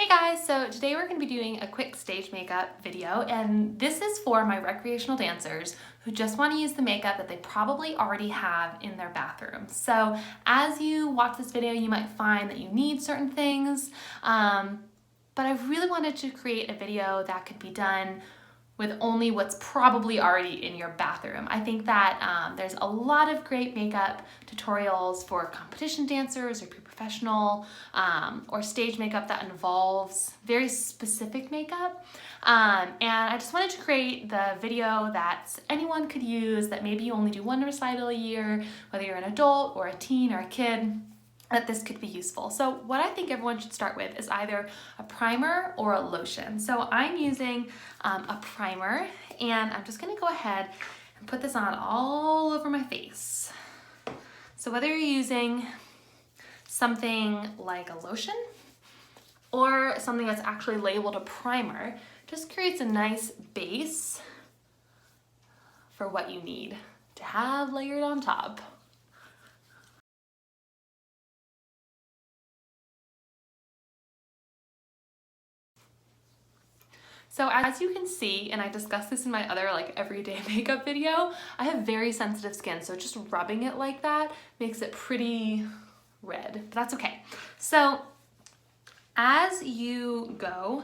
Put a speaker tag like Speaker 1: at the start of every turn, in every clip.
Speaker 1: Hey guys, so today we're going to be doing a quick stage makeup video, and this is for my recreational dancers who just want to use the makeup that they probably already have in their bathroom. So as you watch this video, you might find that you need certain things, but I really wanted to create a video that could be done with only what's probably already in your bathroom. I think that there's a lot of great makeup tutorials for competition dancers or pre-professional or stage makeup that involves very specific makeup. And I just wanted to create the video that anyone could use, that maybe you only do one recital a year, whether you're an adult or a teen or a kid, that this could be useful. So what I think everyone should start with is either a primer or a lotion. So I'm using a primer, and I'm just gonna go ahead and put this on all over my face. So whether you're using something like a lotion or something that's actually labeled a primer, just creates a nice base for what you need to have layered on top. So as you can see, and I discussed this in my other everyday makeup video, I have very sensitive skin, so just rubbing it like that makes it pretty red, but that's okay. So as you go,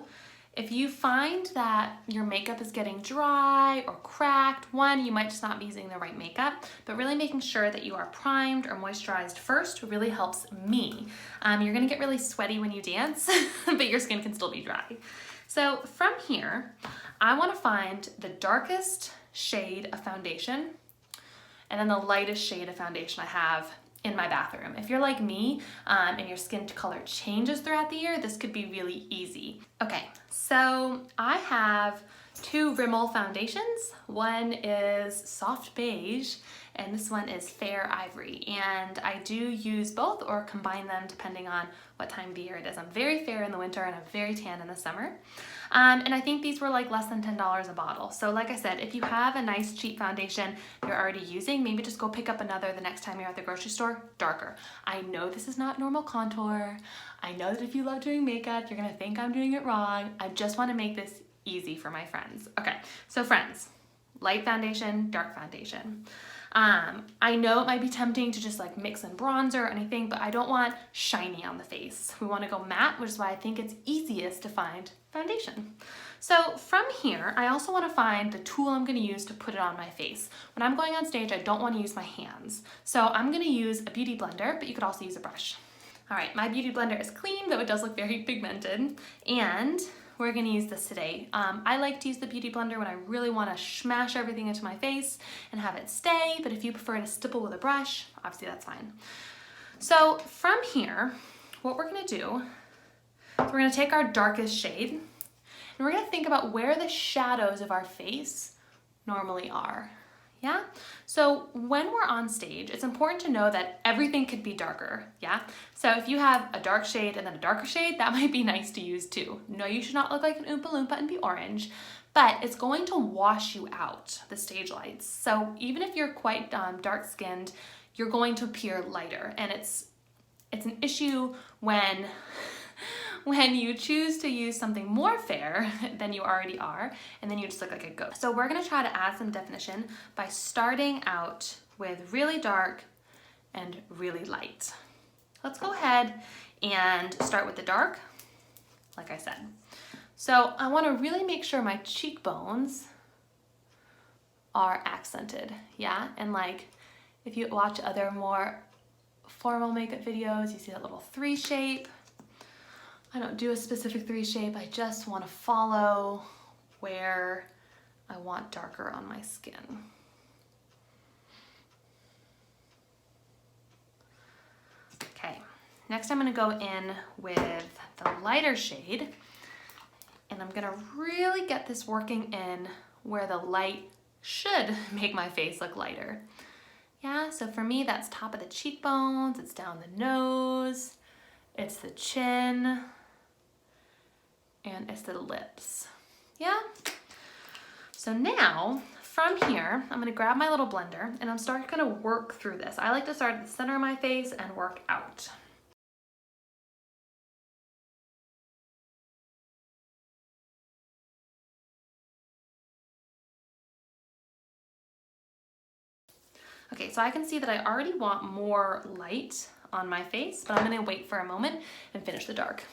Speaker 1: if you find that your makeup is getting dry or cracked, one, you might just not be using the right makeup, but really making sure that you are primed or moisturized first really helps me. You're gonna get really sweaty when you dance, but your skin can still be dry. So from here, I want to find the darkest shade of foundation and then the lightest shade of foundation I have in my bathroom. If you're like me and your skin color changes throughout the year, this could be really easy. Okay, so I have two Rimmel foundations. One is soft beige and this one is fair ivory, and I do use both or combine them depending on what time of year it is. I'm very fair in the winter and I'm very tan in the summer. And I think these were like less than $10 a bottle. So like I said, if you have a nice cheap foundation you're already using, maybe just go pick up another the next time you're at the grocery store, darker. I know this is not normal contour. I know that if you love doing makeup, you're gonna think I'm doing it wrong. I just wanna make this easy for my friends. Okay, so friends, light foundation, dark foundation. I know it might be tempting to just like mix in bronzer or anything, but I don't want shiny on the face. We want to go matte, which is why I think it's easiest to find foundation. So from here, I also want to find the tool I'm going to use to put it on my face. When I'm going on stage, I don't want to use my hands. So I'm going to use a beauty blender, but you could also use a brush. All right, my beauty blender is clean, though it does look very pigmented, and we're gonna use this today. I like to use the beauty blender when I really wanna smash everything into my face and have it stay, but if you prefer to stipple with a brush, obviously that's fine. So from here, what we're gonna do is we're gonna take our darkest shade and we're gonna think about where the shadows of our face normally are. Yeah? So when we're on stage, it's important to know that everything could be darker, yeah? So if you have a dark shade and then a darker shade, that might be nice to use too. No, you should not look like an Oompa Loompa and be orange, but it's going to wash you out, the stage lights. So even if you're quite dark-skinned, you're going to appear lighter, and it's an issue when you choose to use something more fair than you already are, and then you just look like a ghost. So we're gonna try to add some definition by starting out with really dark and really light. Let's go ahead and start with the dark, like I said. So I wanna really make sure my cheekbones are accented, yeah? And like, if you watch other more formal makeup videos, you see that little 3 shape. I don't do a specific 3 shape, I just want to follow where I want darker on my skin. Okay, next I'm going to go in with the lighter shade, and I'm going to really get this working in where the light should make my face look lighter. Yeah, so for me that's top of the cheekbones, it's down the nose, it's the chin, and it's the lips. Yeah? So now, from here, I'm gonna grab my little blender and I'm gonna work through this. I like to start at the center of my face and work out. Okay, so I can see that I already want more light on my face, but I'm gonna wait for a moment and finish the dark.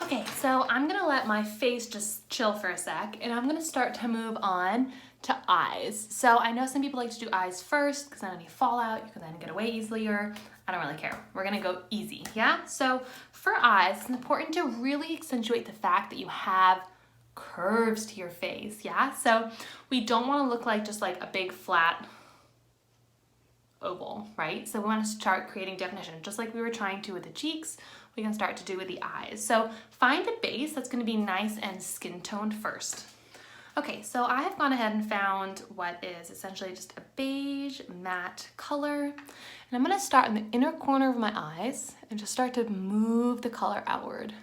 Speaker 1: Okay, so I'm gonna let my face just chill for a sec, and I'm gonna start to move on to eyes. So I know some people like to do eyes first, because then any fallout, you can then get away easier. I don't really care. We're gonna go easy, yeah? So for eyes, it's important to really accentuate the fact that you have curves to your face, yeah? So we don't wanna look like just like a big flat oval, right? So we want to start creating definition, just like we were trying to with the cheeks, we can start to do with the eyes. So find a base that's going to be nice and skin toned first. Okay, so I have gone ahead and found what is essentially just a beige matte color. And I'm going to start in the inner corner of my eyes and just start to move the color outward.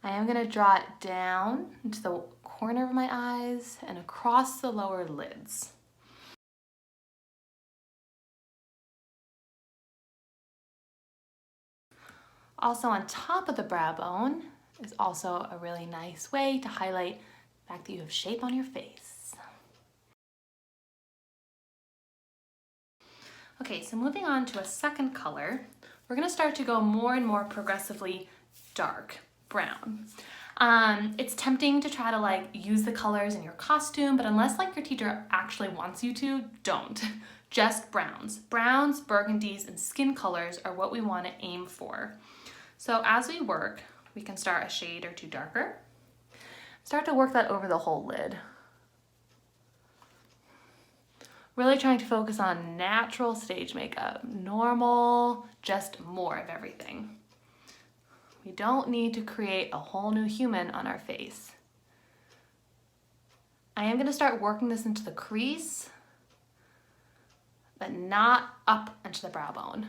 Speaker 1: I am going to draw it down into the corner of my eyes and across the lower lids. Also on top of the brow bone is also a really nice way to highlight the fact that you have shape on your face. Okay, so moving on to a second color, we're gonna start to go more and more progressively dark brown. It's tempting to try to like use the colors in your costume, but unless like your teacher actually wants you to, don't. Just browns. Browns, burgundies, and skin colors are what we want to aim for. So as we work, we can start a shade or two darker. Start to work that over the whole lid. Really trying to focus on natural stage makeup. Normal, just more of everything. We don't need to create a whole new human on our face. I am going to start working this into the crease, but not up into the brow bone.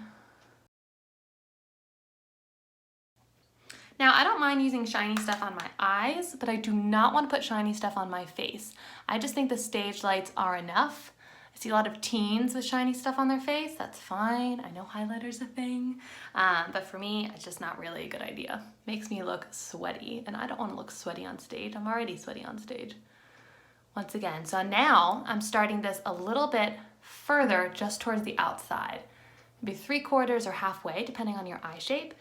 Speaker 1: Now, I don't mind using shiny stuff on my eyes, but I do not want to put shiny stuff on my face. I just think the stage lights are enough. I see a lot of teens with shiny stuff on their face. That's fine. I know highlighter's a thing, but for me, it's just not really a good idea. Makes me look sweaty, and I don't want to look sweaty on stage. I'm already sweaty on stage. Once again, so now I'm starting this a little bit further just towards the outside. Maybe 3/4 or halfway, depending on your eye shape,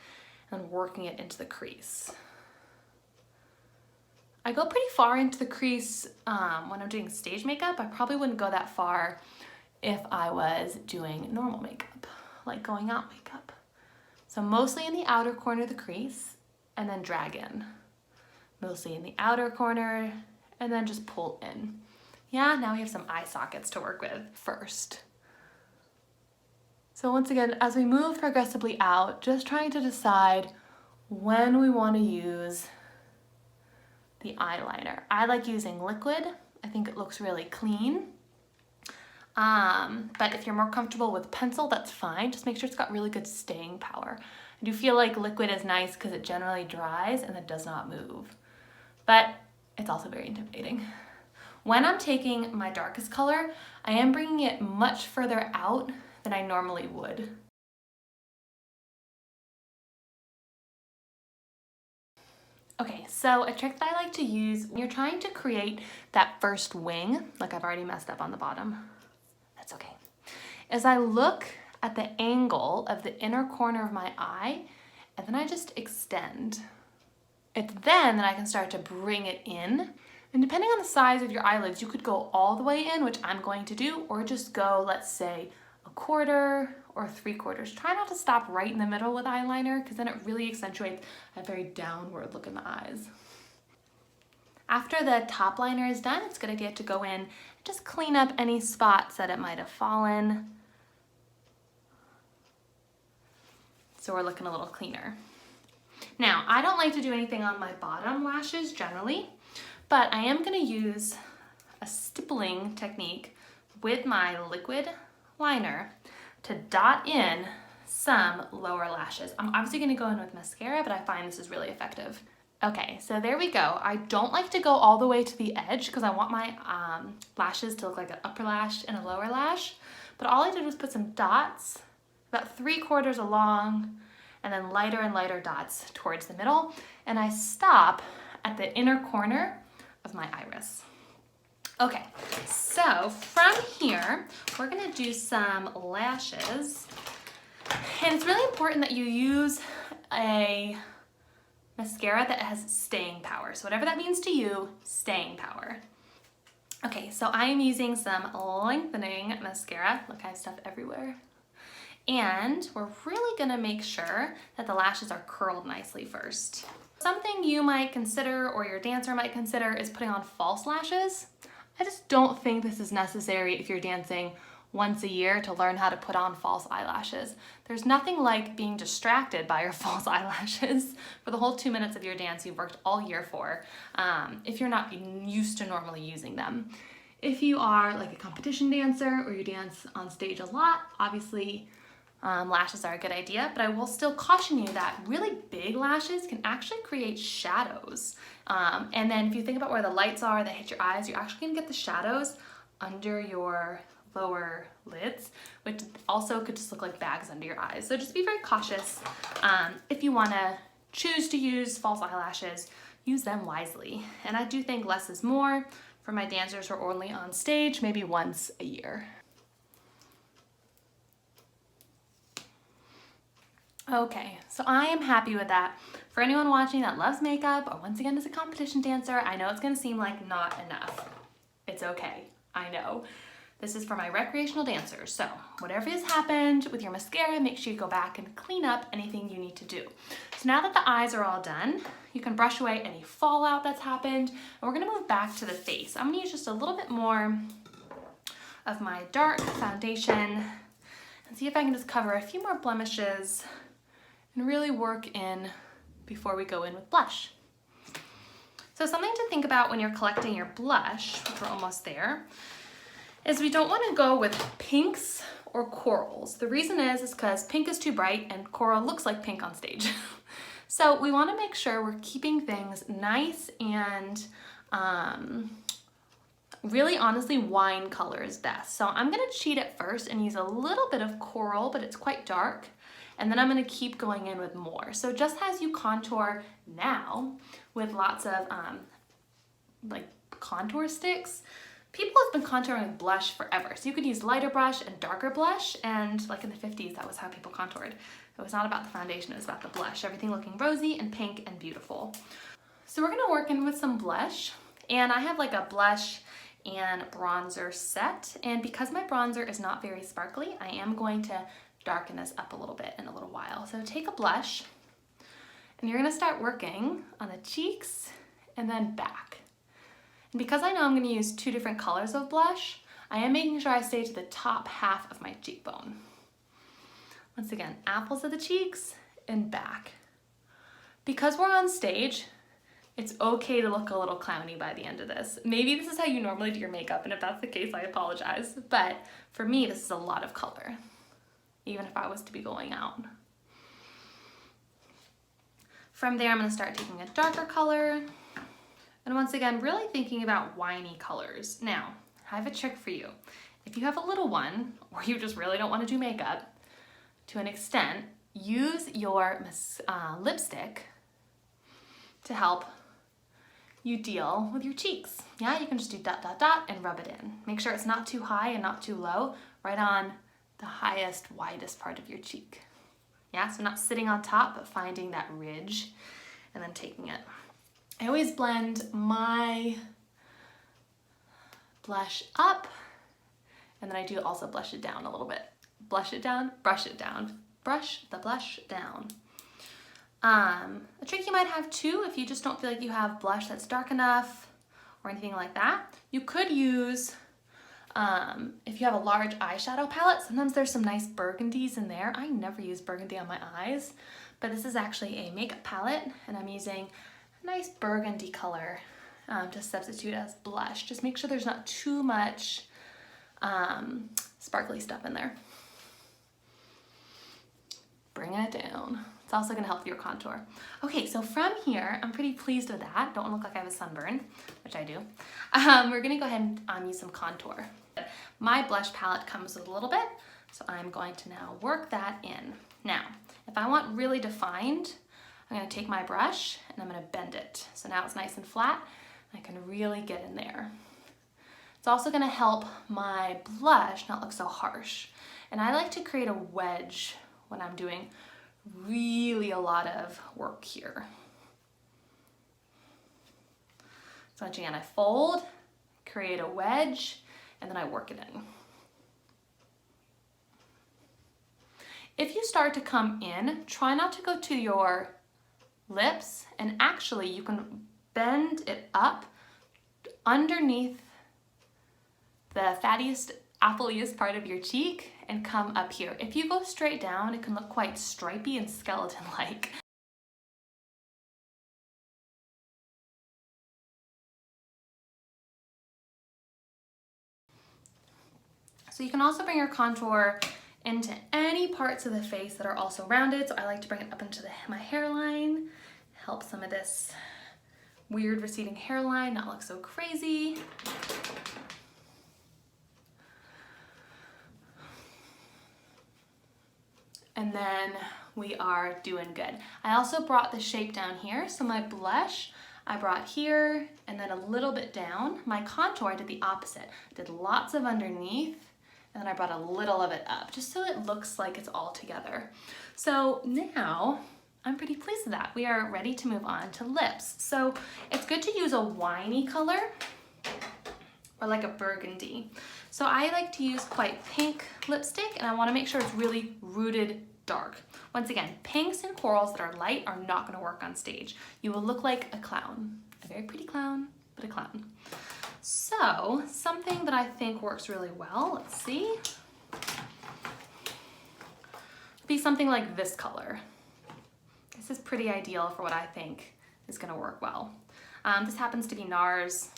Speaker 1: and working it into the crease. I go pretty far into the crease when I'm doing stage makeup. I probably wouldn't go that far if I was doing normal makeup, like going out makeup. So mostly in the outer corner of the crease, and then drag in. Mostly in the outer corner, and then just pull in. Yeah, now we have some eye sockets to work with first. So once again, as we move progressively out, just trying to decide when we want to use the eyeliner. I like using liquid. I think it looks really clean. But if you're more comfortable with pencil, that's fine. Just make sure it's got really good staying power. I do feel like liquid is nice because it generally dries and it does not move. But it's also very intimidating. When I'm taking my darkest color, I am bringing it much further out than I normally would. Okay, so a trick that I like to use when you're trying to create that first wing, like I've already messed up on the bottom, that's okay, is I look at the angle of the inner corner of my eye, and then I just extend. It's then that I can start to bring it in. And depending on the size of your eyelids, you could go all the way in, which I'm going to do, or just go, let's say, 1/4 or 3/4. Try not to stop right in the middle with eyeliner, because then it really accentuates a very downward look in the eyes. After the top liner is done, it's a good idea to go in and just clean up any spots that it might have fallen. So we're looking a little cleaner. Now, I don't like to do anything on my bottom lashes generally, but I am going to use a stippling technique with my liquid liner to dot in some lower lashes. I'm obviously going to go in with mascara, but I find this is really effective. Okay, so there we go. I don't like to go all the way to the edge because I want my lashes to look like an upper lash and a lower lash, but all I did was put some dots about 3/4 along and then lighter and lighter dots towards the middle, and I stop at the inner corner of my iris. Okay, so from here, we're gonna do some lashes, and it's really important that you use a mascara that has staying power. So whatever that means to you, staying power. Okay, so I am using some lengthening mascara. Look, I have stuff everywhere. And we're really gonna make sure that the lashes are curled nicely first. Something you might consider, or your dancer might consider, is putting on false lashes. I just don't think this is necessary if you're dancing once a year to learn how to put on false eyelashes. There's nothing like being distracted by your false eyelashes for the whole 2 minutes of your dance you've worked all year for, if you're not used to normally using them. If you are like a competition dancer or you dance on stage a lot, obviously lashes are a good idea, but I will still caution you that really big lashes can actually create shadows. And then if you think about where the lights are that hit your eyes, you're actually gonna get the shadows under your lower lids, which also could just look like bags under your eyes. So just be very cautious. If you wanna choose to use false eyelashes, use them wisely. And I do think less is more for my dancers who are only on stage, maybe once a year. Okay, so I am happy with that. For anyone watching that loves makeup, or once again is a competition dancer, I know it's gonna seem like not enough. It's okay, I know. This is for my recreational dancers, so whatever has happened with your mascara, make sure you go back and clean up anything you need to do. So now that the eyes are all done, you can brush away any fallout that's happened, and we're gonna move back to the face. I'm gonna use just a little bit more of my dark foundation and see if I can just cover a few more blemishes and really work in before we go in with blush. So something to think about when you're collecting your blush, which we're almost there, is we don't want to go with pinks or corals. The reason is because pink is too bright and coral looks like pink on stage. So we want to make sure we're keeping things nice and really honestly wine color is best. So I'm going to cheat it first and use a little bit of coral, but it's quite dark. And then I'm gonna keep going in with more. So just as you contour now with lots of like contour sticks, people have been contouring with blush forever. So you could use lighter blush and darker blush, and like in the 50s, that was how people contoured. It was not about the foundation, it was about the blush. Everything looking rosy and pink and beautiful. So we're gonna work in with some blush, and I have like a blush and bronzer set. And because my bronzer is not very sparkly, I am going to darken this up a little bit in a little while. So take a blush and you're gonna start working on the cheeks and then back. And because I know I'm gonna use 2 different colors of blush, I am making sure I stay to the top half of my cheekbone. Once again, apples of the cheeks and back. Because we're on stage, it's okay to look a little clowny by the end of this. Maybe this is how you normally do your makeup, and if that's the case, I apologize. But for me, this is a lot of color, even if I was to be going out. From there, I'm gonna start taking a darker color. And once again, really thinking about winey colors. Now, I have a trick for you. If you have a little one, or you just really don't wanna do makeup, to an extent, use your lipstick to help you deal with your cheeks. Yeah, you can just do dot, dot, dot, and rub it in. Make sure it's not too high and not too low, right on the highest, widest part of your cheek. Yeah, so not sitting on top, but finding that ridge and then taking it. I always blend my blush up, and then I do also blush it down a little bit. Blush it down, brush it down. Brush the blush down. A trick you might have too, if you just don't feel like you have blush that's dark enough or anything like that, you could use, if you have a large eyeshadow palette, sometimes there's some nice burgundies in there. I never use burgundy on my eyes, but this is actually a makeup palette, and I'm using a nice burgundy color to substitute as blush. Just make sure there's not too much sparkly stuff in there. Bringing it down. It's also gonna help with your contour. Okay, so from here, I'm pretty pleased with that. Don't look like I have a sunburn, which I do. We're gonna go ahead and use some contour. My blush palette comes with a little bit, so I'm going to now work that in. Now, If I want really defined, I'm gonna take my brush and I'm gonna bend it. So now it's nice and flat. I can really get in there. It's also gonna help my blush not look so harsh. And I like to create a wedge when I'm doing really a lot of work here. So again, I fold, create a wedge, and then I work it in. If you start to come in, try not to go to your lips, and actually you can bend it up underneath the fattiest, appleiest part of your cheek and come up here. If you go straight down, it can look quite stripy and skeleton-like. So you can also bring your contour into any parts of the face that are also rounded. So I like to bring it up into my hairline, help some of this weird receding hairline not look so crazy. And then we are doing good. I also brought the shape down here. So my blush, I brought here and then a little bit down. My contour, I did the opposite. Did lots of underneath and then I brought a little of it up just so it looks like it's all together. So now I'm pretty pleased with that. We are ready to move on to lips. So it's good to use a winey color or like a burgundy. So I like to use quite pink lipstick and I wanna make sure it's really rooted dark. Once again, pinks and corals that are light are not gonna work on stage. You will look like a clown, a very pretty clown, but a clown. So something that I think works really well, let's see, be something like this color. This is pretty ideal for what I think is gonna work well. This happens to be NARS.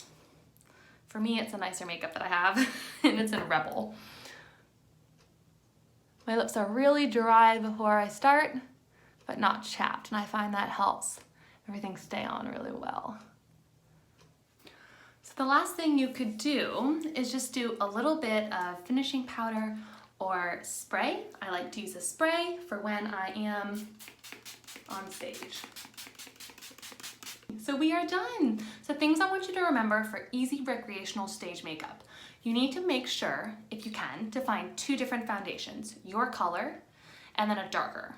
Speaker 1: For me, it's a nicer makeup that I have, and it's in Rebel. My lips are really dry before I start, but not chapped, and I find that helps everything stay on really well. So the last thing you could do is just do a little bit of finishing powder or spray. I like to use a spray for when I am on stage. So we are done. So things I want you to remember for easy recreational stage makeup. You need to make sure, if you can, to find 2 different foundations, your color and then a darker.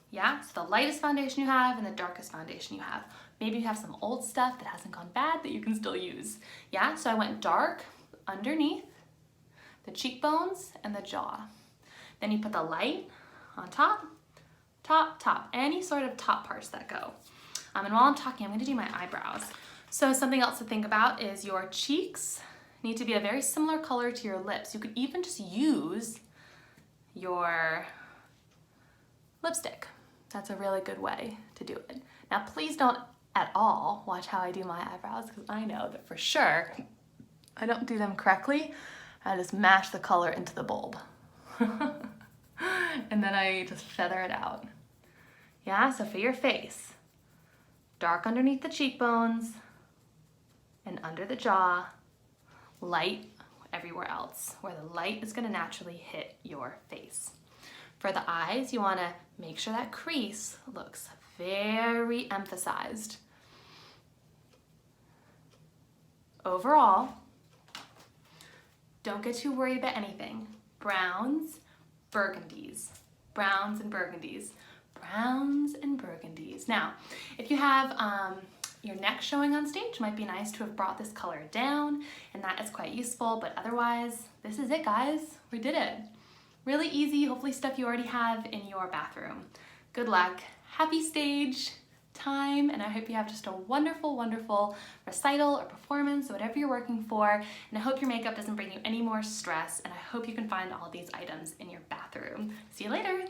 Speaker 1: Yeah, so the lightest foundation you have and the darkest foundation you have. Maybe you have some old stuff that hasn't gone bad that you can still use. Yeah, so I went dark underneath the cheekbones and the jaw. Then you put the light on top, top, any sort of top parts that go. And while I'm talking, I'm gonna do my eyebrows. So something else to think about is your cheeks need to be a very similar color to your lips. You could even just use your lipstick. That's a really good way to do it. Now, please don't at all watch how I do my eyebrows because I know that for sure I don't do them correctly. I just mash the color into the bulb. And then I just feather it out. Yeah, so for your face, dark underneath the cheekbones and under the jaw, light everywhere else, where the light is gonna naturally hit your face. For the eyes, you wanna make sure that crease looks very emphasized. Overall, don't get too worried about anything. Browns, burgundies, browns and burgundies, browns and burgundies. Now, if you have your neck showing on stage, it might be nice to have brought this color down, and that is quite useful, but otherwise, this is it, guys. We did it. Really easy, hopefully stuff you already have in your bathroom. Good luck, happy stage time, and I hope you have just a wonderful, wonderful recital or performance, whatever you're working for, and I hope your makeup doesn't bring you any more stress, and I hope you can find all these items in your bathroom. See you later.